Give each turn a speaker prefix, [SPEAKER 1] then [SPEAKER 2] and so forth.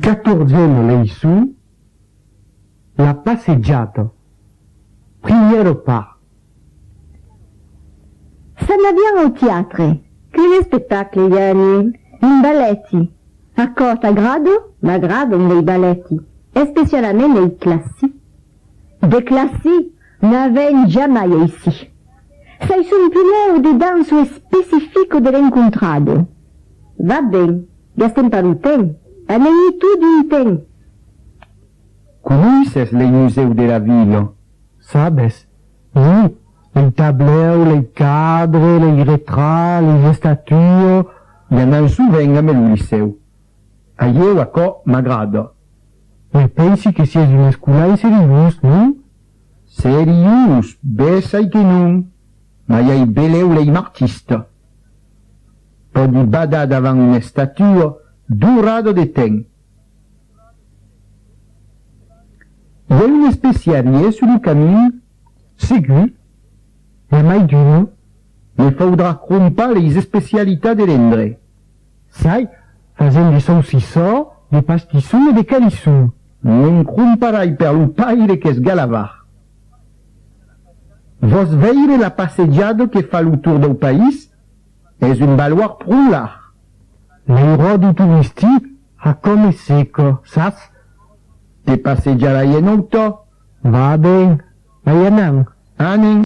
[SPEAKER 1] 14ème leçon, la passeggiata. Primo pas.
[SPEAKER 2] Se andiamo al teatro, che spettacoli vieni? In balletti. A cosa grado? M'aggradano i balletti, e specialmente nei classi. De classi n'aven jamais ici. Sei un pileu de danso specifico dell'incontrado. Va ben, gastem pas un temps. Anem tout d'un temps.
[SPEAKER 3] Conosces les musées de la ville?
[SPEAKER 1] Sabes? Oui, les tableaux, les cadres, les retrats, les statues.
[SPEAKER 3] Hi anam souvent amb el liceu. Alleu aquò m'agrada.
[SPEAKER 1] E pensi che sia un escolai seriós, non?
[SPEAKER 3] Serius, besai que non. Ma ei beleu leim artista. Podi badar davant una estatua durado de temps. Hi ha una especiaria sur le camí?
[SPEAKER 1] Segur. E mai d'uno.
[SPEAKER 3] Me faudra crompar les especialitats de l'endre.
[SPEAKER 1] Sai, facem de saucissó, de pastisson e de calisson.
[SPEAKER 3] Non cromparai per lo paire qu'es galavar. Vos veire la passeggiada que fa lo tour del país? Es un valoir prou-lar.
[SPEAKER 1] L'airodo turistic a come seco, saps?
[SPEAKER 3] Te passeggiarai en auto?
[SPEAKER 1] Va ben, vai anant.
[SPEAKER 3] Anem.